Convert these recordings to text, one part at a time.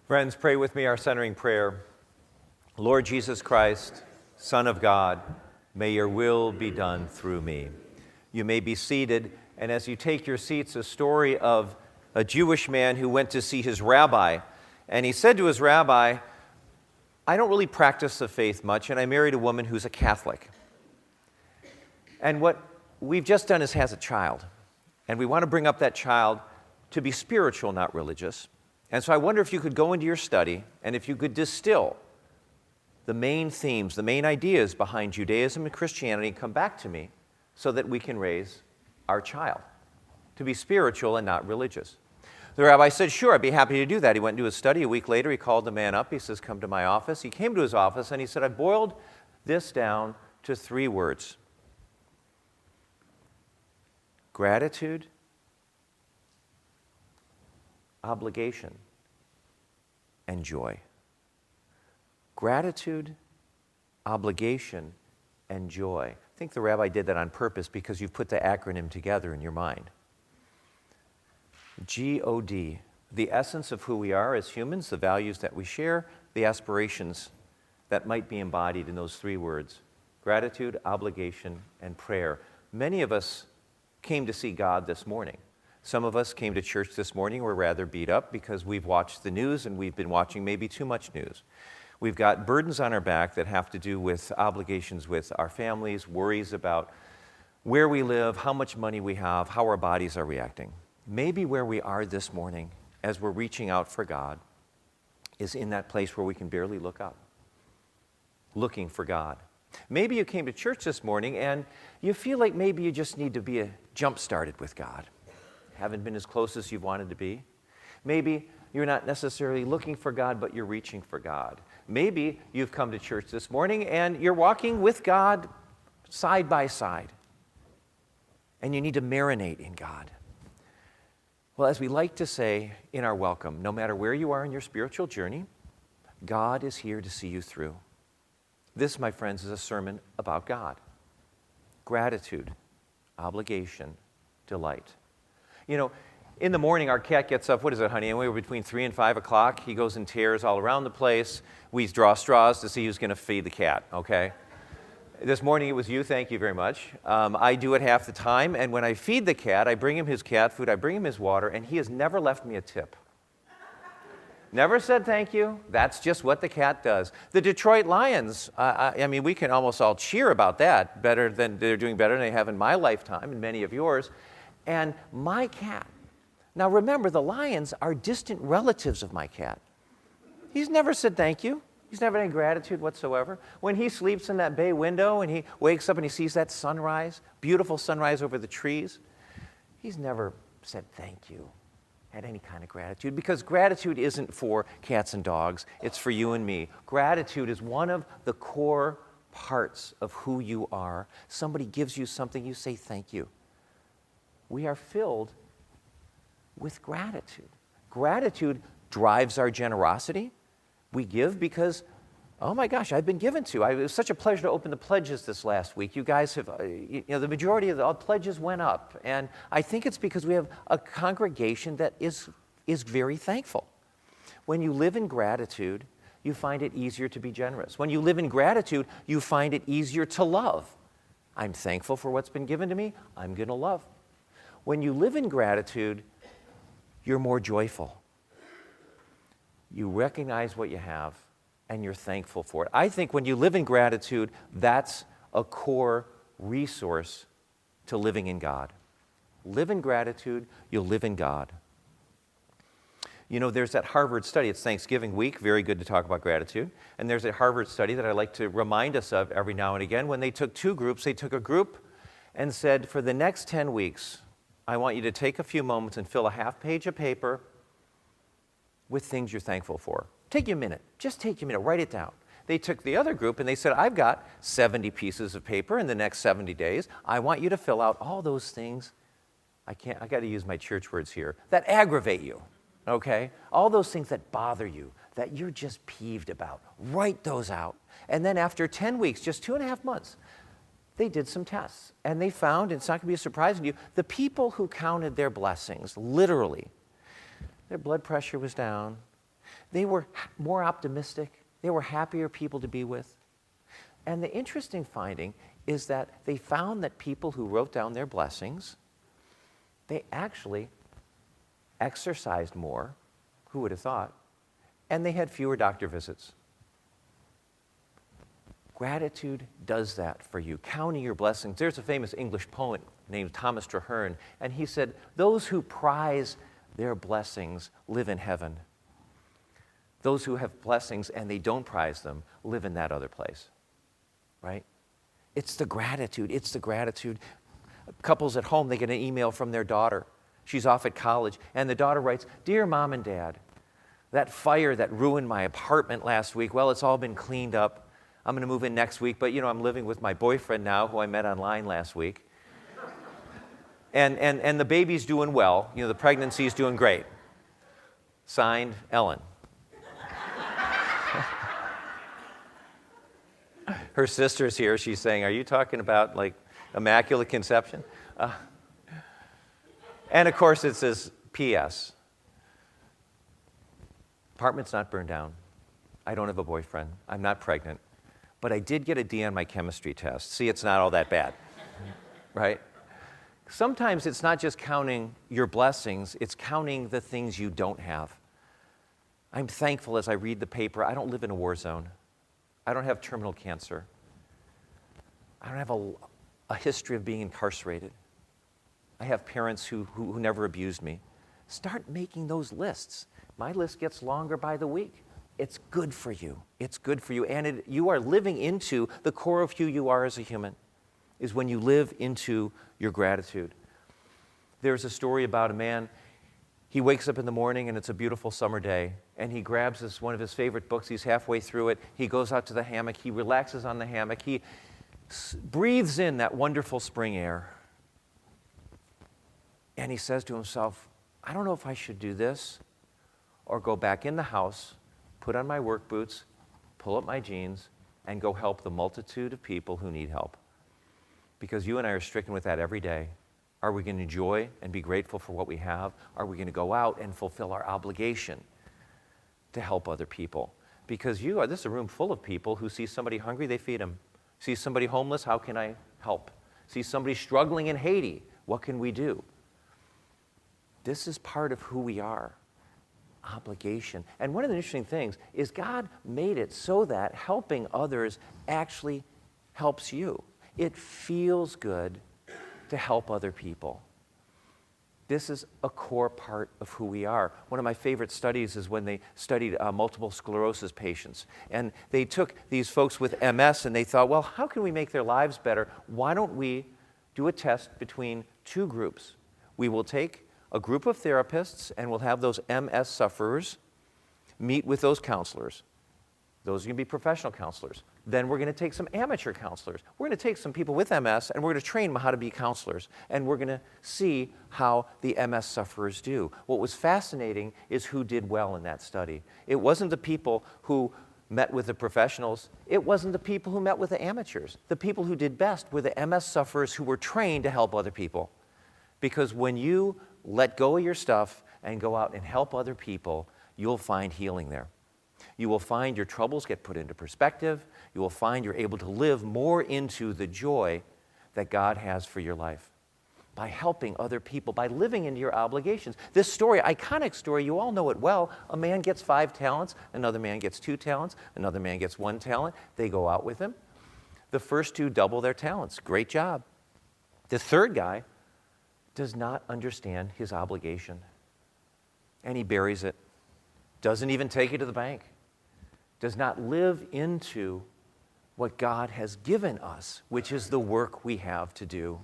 Friends, pray with me our centering prayer. Lord Jesus Christ, Son of God, may your will be done through me. You may be seated, and as you take your seats, a story of a Jewish man who went to see his rabbi, and he said to his rabbi, I don't really practice the faith much, and I married a woman who's a Catholic. And what we've just done is has a child, and we want to bring up that child to be spiritual, not religious. And so I wonder if you could go into your study and if you could distill the main themes, the main ideas behind Judaism and Christianity and come back to me so that we can raise our child to be spiritual and not religious. The rabbi said, sure, I'd be happy to do that. He went into his study. A week later, he called the man up. He says, come to my office. He came to his office and he said, I boiled this down to 3 words. Gratitude, obligation, and joy. Gratitude, obligation, and joy. I think the rabbi did that on purpose because you've put the acronym together in your mind. G.O.D, the essence of who we are as humans, the values that we share, the aspirations that might be embodied in those 3 words. Gratitude, obligation, and prayer. Many of us came to see God this morning. Some of us came to church this morning. We're rather beat up because we've watched the news and we've been watching maybe too much news. We've got burdens on our back that have to do with obligations with our families, worries about where we live, how much money we have, how our bodies are reacting. Maybe where we are this morning as we're reaching out for God is in that place where we can barely look up, looking for God. Maybe you came to church this morning and you feel like maybe you just need to be jump-started with God. Haven't been as close as you've wanted to be. Maybe you're not necessarily looking for God, but you're reaching for God. Maybe you've come to church this morning and you're walking with God side by side, and you need to marinate in God. Well, as we like to say in our welcome, no matter where you are in your spiritual journey, God is here to see you through. This, my friends, is a sermon about God. Gratitude, obligation, delight. You know, in the morning, our cat gets up, what is it, honey? Anyway, we're between 3 and 5 o'clock. He goes and tears all around the place. We draw straws to see who's going to feed the cat, okay? This morning, it was you. Thank you very much. I do it half the time, and when I feed the cat, I bring him his cat food, I bring him his water, and he has never left me a tip. Never said thank you. That's just what the cat does. The Detroit Lions, I mean, we can almost all cheer about that. They're doing better than they have in my lifetime and many of yours. And my cat, now remember, the lions are distant relatives of my cat. He's never said thank you. He's never had any gratitude whatsoever. When he sleeps in that bay window and he wakes up and he sees that sunrise, beautiful sunrise over the trees, he's never said thank you, had any kind of gratitude, because gratitude isn't for cats and dogs, it's for you and me. Gratitude is one of the core parts of who you are. Somebody gives you something, you say thank you. We are filled with gratitude. Gratitude drives our generosity. We give because, oh my gosh, I've been given to. It was such a pleasure to open the pledges this last week. You guys have, the majority of the pledges went up. And I think it's because we have a congregation that is very thankful. When you live in gratitude, you find it easier to be generous. When you live in gratitude, you find it easier to love. I'm thankful for what's been given to me. I'm going to love. When you live in gratitude, you're more joyful. You recognize what you have, and you're thankful for it. I think when you live in gratitude, that's a core resource to living in God. Live in gratitude, you'll live in God. You know, there's that Harvard study. It's Thanksgiving week. Very good to talk about gratitude. And there's a Harvard study that I like to remind us of every now and again. When they took 2 groups, they took a group and said, for the next 10 weeks, I want you to take a few moments and fill a half page of paper with things you're thankful for. Take you a minute. Just take you a minute. Write it down. They took the other group and they said, I've got 70 pieces of paper in the next 70 days. I want you to fill out all those things. I got to use my church words here, that aggravate you, okay? All those things that bother you, that you're just peeved about. Write those out. And then after 10 weeks, just 2.5 months, they did some tests, and they found, and it's not going to be a surprise to you, the people who counted their blessings, literally, their blood pressure was down, They were more optimistic. They were happier people to be with. And the interesting finding is that they found that people who wrote down their blessings, they actually exercised more. Who would have thought? And they had fewer doctor visits. Gratitude does that for you, counting your blessings. There's a famous English poet named Thomas Traherne, and he said, those who prize their blessings live in heaven. Those who have blessings and they don't prize them live in that other place, right? It's the gratitude. It's the gratitude. Couples at home, they get an email from their daughter. She's off at college, and the daughter writes, Dear Mom and Dad, that fire that ruined my apartment last week, well, it's all been cleaned up. I'm going to move in next week, but, I'm living with my boyfriend now, who I met online last week. And the baby's doing well. The pregnancy's doing great. Signed, Ellen. Her sister's here. She's saying, are you talking about, immaculate conception? And, of course, it says, P.S. Apartment's not burned down. I don't have a boyfriend. I'm not pregnant. But I did get a D on my chemistry test. See, it's not all that bad, right? Sometimes it's not just counting your blessings, it's counting the things you don't have. I'm thankful as I read the paper, I don't live in a war zone. I don't have terminal cancer. I don't have a history of being incarcerated. I have parents who never abused me. Start making those lists. My list gets longer by the week. It's good for you. It's good for you. And you are living into the core of who you are as a human, is when you live into your gratitude. There's a story about a man. He wakes up in the morning and it's a beautiful summer day, and he grabs one of his favorite books. He's halfway through it. He goes out to the hammock. He relaxes on the hammock. He breathes in that wonderful spring air. And he says to himself, I don't know if I should do this or go back in the house, put on my work boots, pull up my jeans, and go help the multitude of people who need help. Because you and I are stricken with that every day. Are we going to enjoy and be grateful for what we have? Are we going to go out and fulfill our obligation to help other people? Because this is a room full of people who see somebody hungry, they feed them. See somebody homeless, how can I help? See somebody struggling in Haiti, what can we do? This is part of who we are. Obligation. And one of the interesting things is God made it so that helping others actually helps you. It feels good to help other people. This is a core part of who we are. One of my favorite studies is when they studied multiple sclerosis patients. And they took these folks with MS and they thought, well, how can we make their lives better? Why don't we do a test between two groups? We will take a group of therapists and we'll have those MS sufferers meet with those counselors. Those are going to be professional counselors. Then we're going to take some amateur counselors. We're going to take some people with MS and we're going to train them how to be counselors. And we're going to see how the MS sufferers do. What was fascinating is who did well in that study. It wasn't the people who met with the professionals. It wasn't the people who met with the amateurs. The people who did best were the MS sufferers who were trained to help other people. Because when you let go of your stuff and go out and help other people, you'll find healing there. You will find your troubles get put into perspective. You will find you're able to live more into the joy that God has for your life by helping other people, by living into your obligations. This story, iconic story, you all know it well. A man gets 5 talents, another man gets 2 talents, another man gets 1 talent. They go out with him. The first 2 double their talents. Great job. The third guy does not understand his obligation. And he buries it. Doesn't even take it to the bank. Does not live into what God has given us, which is the work we have to do.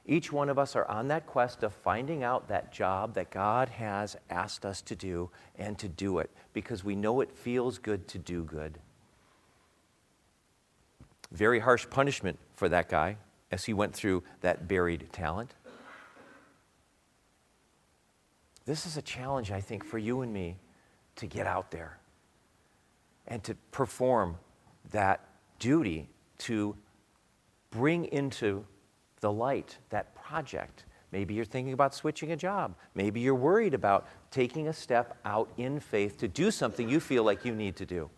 Each one of us are on that quest of finding out that job that God has asked us to do and to do it because we know it feels good to do good. Very harsh punishment for that guy as he went through that buried talent. This is a challenge, I think, for you and me to get out there and to perform that duty to bring into the light that project Maybe you're thinking about switching a job. Maybe you're worried about taking a step out in faith to do something you feel like you need to do.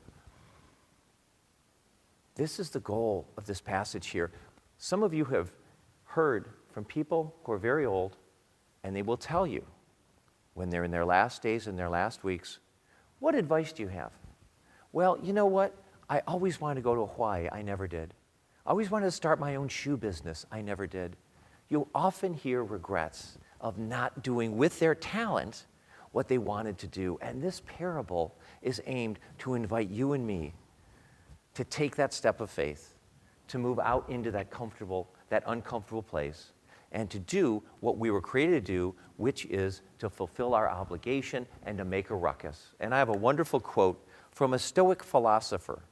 This is the goal of this passage here. Some of you have heard from people who are very old, and they will tell you when they're in their last days and their last weeks, what advice do you have? Well, you know what? I always wanted to go to Hawaii. I never did. I always wanted to start my own shoe business. I never did. You'll often hear regrets of not doing with their talent what they wanted to do. And this parable is aimed to invite you and me to take that step of faith, to move out into that uncomfortable place, and to do what we were created to do, which is to fulfill our obligation and to make a ruckus. And I have a wonderful quote from a Stoic philosopher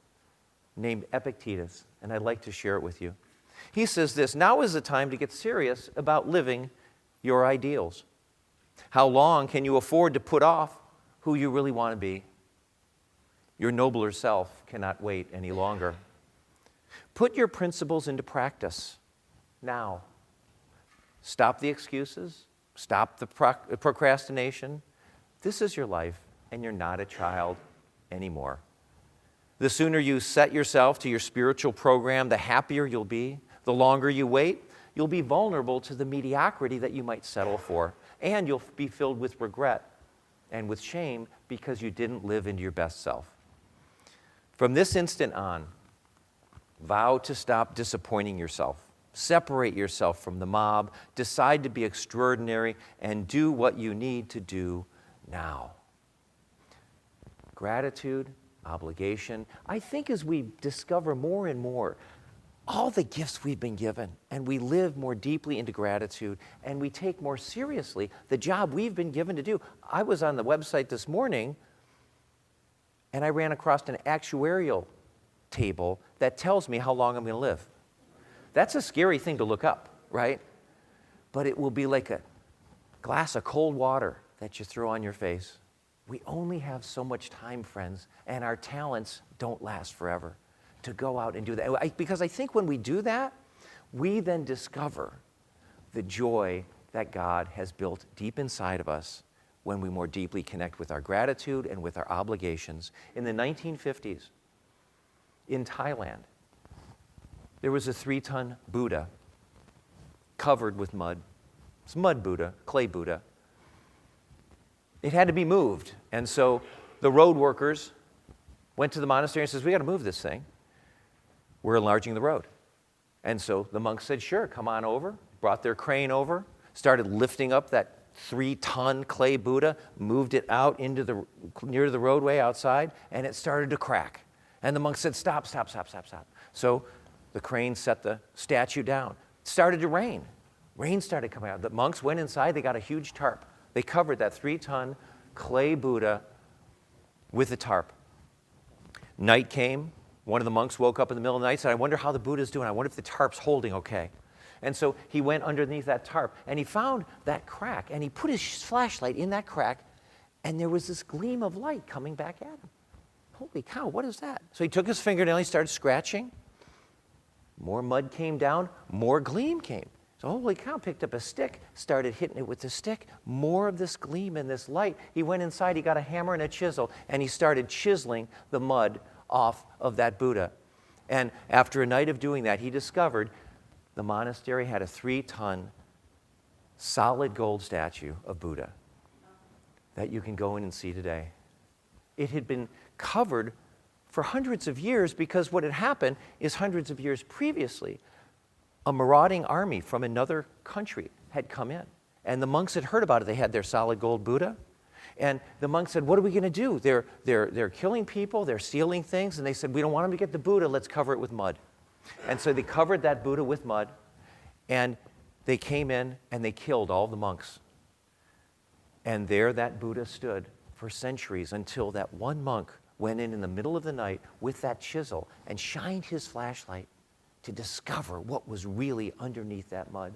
named Epictetus, and I'd like to share it with you. He says this: now is the time to get serious about living your ideals. How long can you afford to put off who you really want to be? Your nobler self cannot wait any longer. Put your principles into practice now. Stop the excuses. Stop the procrastination. This is your life, and you're not a child anymore. The sooner you set yourself to your spiritual program, the happier you'll be. The longer you wait, you'll be vulnerable to the mediocrity that you might settle for, and you'll be filled with regret and with shame because you didn't live into your best self. From this instant on, vow to stop disappointing yourself. Separate yourself from the mob, decide to be extraordinary, and do what you need to do now. Gratitude, obligation. I think as we discover more and more all the gifts we've been given, and we live more deeply into gratitude, and we take more seriously the job we've been given to do. I was on the website this morning, and I ran across an actuarial table that tells me how long I'm going to live. That's a scary thing to look up, right? But it will be like a glass of cold water that you throw on your face. We only have so much time, friends, and our talents don't last forever to go out and do that. Because I think when we do that, we then discover the joy that God has built deep inside of us when we more deeply connect with our gratitude and with our obligations. In the 1950s, in Thailand, there was a 3-ton Buddha covered with mud. It's mud Buddha, clay Buddha. It had to be moved. And so the road workers went to the monastery and says, we got to move this thing. We're enlarging the road. And so the monks said, sure, come on over. Brought their crane over, started lifting up that 3-ton clay Buddha, moved it out into near the roadway outside, and it started to crack. And the monks said, stop. So the crane set the statue down. It started to rain. Rain started coming out. The monks went inside. They got a huge tarp. They covered that 3-ton clay Buddha with a tarp. Night came. One of the monks woke up in the middle of the night and said, I wonder how the Buddha's doing. I wonder if the tarp's holding okay. And so he went underneath that tarp, and he found that crack, and he put his flashlight in that crack, and there was this gleam of light coming back at him. Holy cow, what is that? So he took his fingernail, he started scratching. More mud came down, more gleam came. So holy cow, picked up a stick, started hitting it with the stick. More of this gleam and this light. He went inside, he got a hammer and a chisel, and he started chiseling the mud off of that Buddha. And after a night of doing that, he discovered the monastery had a 3-ton solid gold statue of Buddha that you can go in and see today. It had been covered for hundreds of years because what had happened is hundreds of years previously, a marauding army from another country had come in. And the monks had heard about it. They had their solid gold Buddha. And the monks said, what are we going to do? They're killing people, they're stealing things. And they said, we don't want them to get the Buddha, let's cover it with mud. And so they covered that Buddha with mud, and they came in and they killed all the monks. And there that Buddha stood for centuries until that one monk went in the middle of the night with that chisel and shined his flashlight to discover what was really underneath that mud.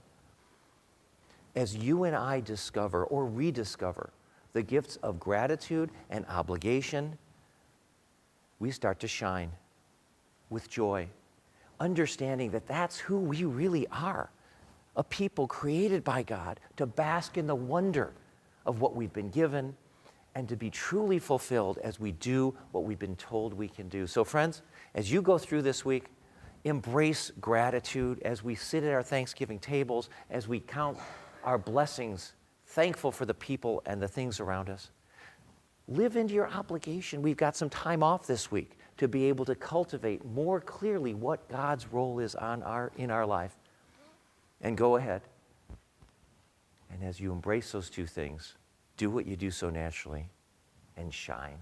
As you and I discover or rediscover the gifts of gratitude and obligation, we start to shine with joy, understanding that that's who we really are. a people created by God to bask in the wonder of what we've been given and to be truly fulfilled as we do what we've been told we can do. So friends, as you go through this week, embrace gratitude as we sit at our Thanksgiving tables, as we count our blessings, thankful for the people and the things around us. Live into your obligation. We've got some time off this week to be able to cultivate more clearly what God's role is in our life. And go ahead. And as you embrace those two things, do what you do so naturally and shine.